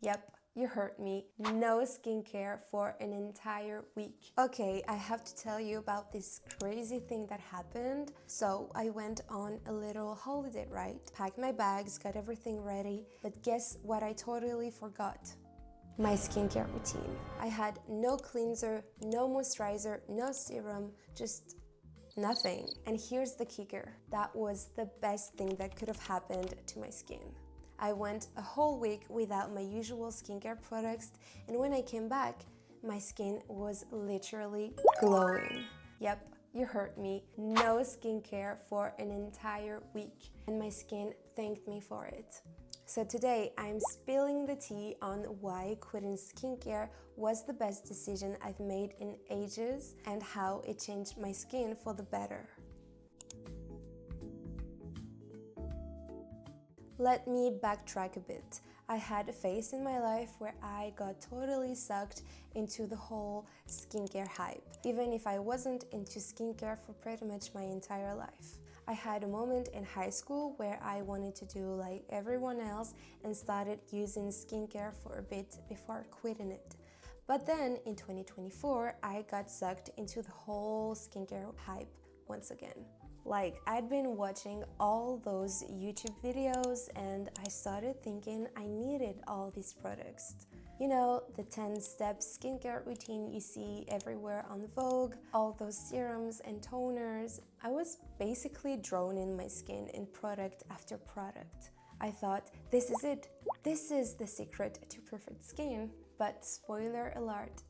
Yep, you heard me. No skincare for an entire week. Okay, I have to tell you about this crazy thing that happened. So I went on a little holiday, right? Packed my bags, got everything ready, but guess what I totally forgot? My skincare routine. I had no cleanser, no moisturizer, no serum, just nothing. And here's the kicker. That was the best thing that could have happened to my skin. I went a whole week without my usual skincare products, and when I came back, my skin was literally glowing. Yep, you heard me. No skincare for an entire week, and my skin thanked me for it. So today I'm spilling the tea on why quitting skincare was the best decision I've made in ages and how it changed my skin for the better. Let me backtrack a bit. I had a phase in my life where I got totally sucked into the whole skincare hype, even if I wasn't into skincare for pretty much my entire life. I had a moment in high school where I wanted to do like everyone else and started using skincare for a bit before quitting it. But then in 2024, I got sucked into the whole skincare hype once again. Like, I'd been watching all those YouTube videos and I started thinking I needed all these products. You know, the 10-step skincare routine you see everywhere on Vogue, all those serums and toners. I was basically drowning my skin in product after product. I thought, this is it. This is the secret to perfect skin. But spoiler alert,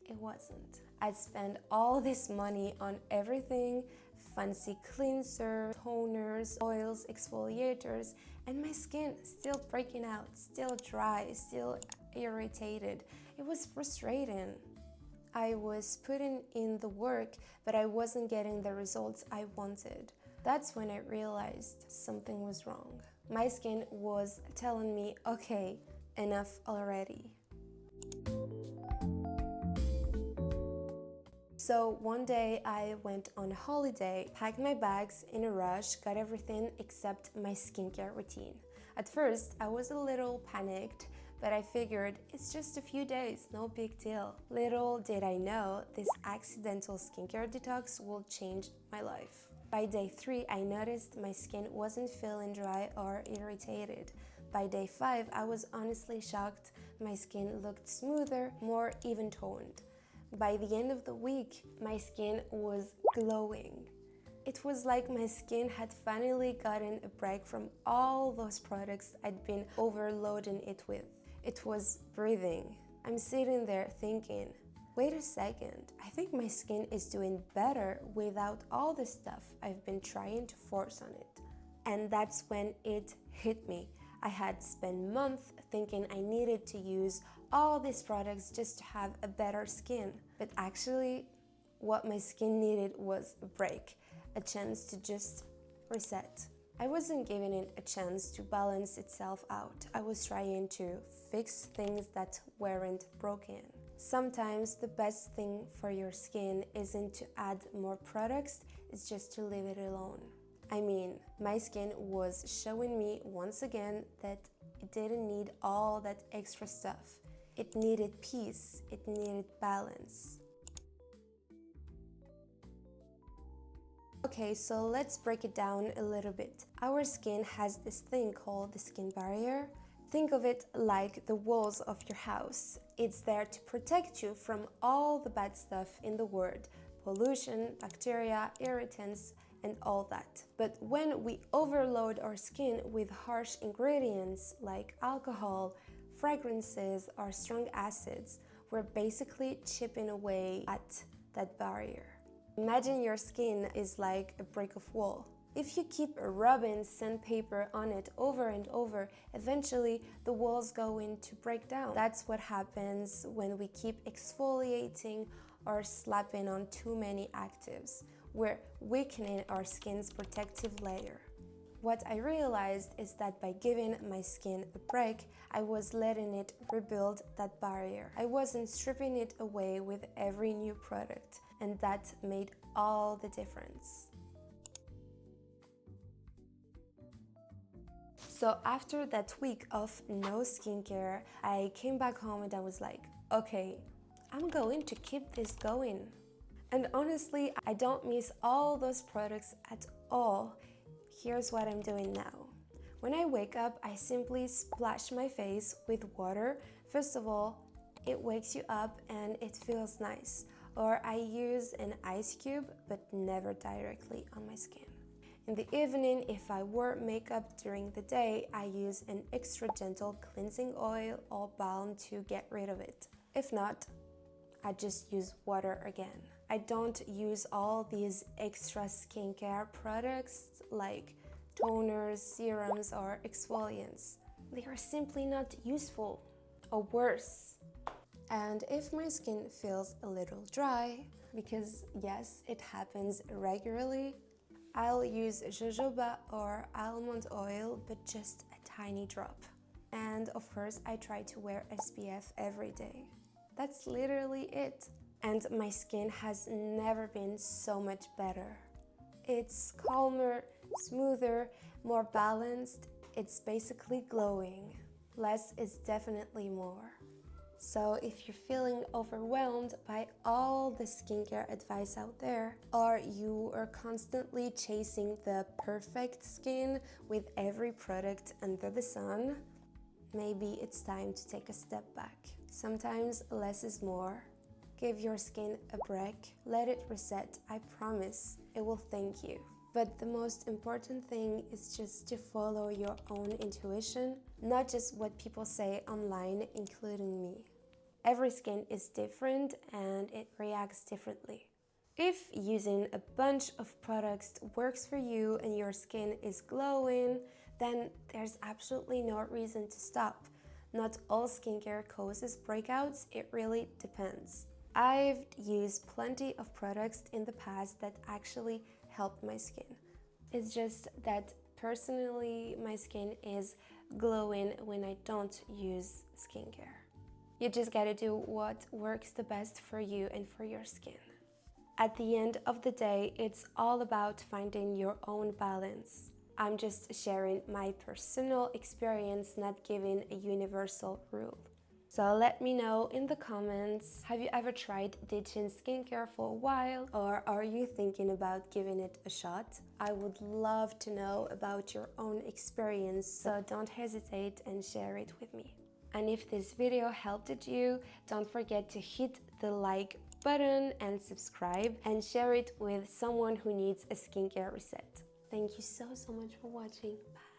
it wasn't. I'd spent all this money on everything, fancy cleanser, toners, oils, exfoliators, and my skin still breaking out, still dry, still irritated. It was frustrating. I was putting in the work, but I wasn't getting the results I wanted. That's when I realized something was wrong. My skin was telling me, okay, enough already. So one day I went on a holiday, packed my bags in a rush, got everything except my skincare routine. At first I was a little panicked, but I figured it's just a few days, no big deal. Little did I know this accidental skincare detox will change my life. By day 3, I noticed my skin wasn't feeling dry or irritated. By day 5, I was honestly shocked. My skin looked smoother, more even-toned. By the end of the week, my skin was glowing. It was like my skin had finally gotten a break from all those products I'd been overloading it with. It was breathing. I'm sitting there thinking, wait a second, I think my skin is doing better without all the stuff I've been trying to force on it. And that's when it hit me. I had spent months thinking I needed to use all these products just to have a better skin. But actually, what my skin needed was a break, a chance to just reset. I wasn't giving it a chance to balance itself out. I was trying to fix things that weren't broken. Sometimes the best thing for your skin isn't to add more products, it's just to leave it alone. I mean, my skin was showing me once again that it didn't need all that extra stuff. It needed peace, it needed balance. Okay, so let's break it down a little bit. Our skin has this thing called the skin barrier. Think of it like the walls of your house. It's there to protect you from all the bad stuff in the world, pollution, bacteria, irritants, and all that. But when we overload our skin with harsh ingredients like alcohol, fragrances, or strong acids, we're basically chipping away at that barrier. Imagine your skin is like a brick of wall. If you keep rubbing sandpaper on it over and over, eventually the walls go to break down. That's what happens when we keep exfoliating or slapping on too many actives. We're weakening our skin's protective layer. What I realized is that by giving my skin a break, I was letting it rebuild that barrier. I wasn't stripping it away with every new product, and that made all the difference. So after that week of no skincare, I came back home and I was like, okay, I'm going to keep this going. And honestly, I don't miss all those products at all. Here's what I'm doing now. When I wake up, I simply splash my face with water. First of all, it wakes you up and it feels nice. Or I use an ice cube, but never directly on my skin. In the evening, if I wear makeup during the day, I use an extra gentle cleansing oil or balm to get rid of it. If not, I just use water again. I don't use all these extra skincare products like toners, serums, or exfoliants. They are simply not useful, or worse. And if my skin feels a little dry, because yes, it happens regularly, I'll use jojoba or almond oil, but just a tiny drop. And of course, I try to wear SPF every day. That's literally it. And my skin has never been so much better. It's calmer, smoother, more balanced. It's basically glowing. Less is definitely more. So if you're feeling overwhelmed by all the skincare advice out there, or you are constantly chasing the perfect skin with every product under the sun, maybe it's time to take a step back. Sometimes less is more. Give your skin a break, let it reset. I promise it will thank you. But the most important thing is just to follow your own intuition, not just what people say online, including me. Every skin is different and it reacts differently. If using a bunch of products works for you and your skin is glowing, then there's absolutely no reason to stop. Not all skincare causes breakouts, it really depends. I've used plenty of products in the past that actually helped my skin. It's just that personally my skin is glowing when I don't use skincare. You just gotta do what works the best for you and for your skin. At the end of the day, it's all about finding your own balance. I'm just sharing my personal experience, not giving a universal rule. So let me know in the comments, have you ever tried ditching skincare for a while, or are you thinking about giving it a shot? I would love to know about your own experience, so don't hesitate and share it with me. And if this video helped you, don't forget to hit the like button and subscribe and share it with someone who needs a skincare reset. Thank you so much for watching. Bye.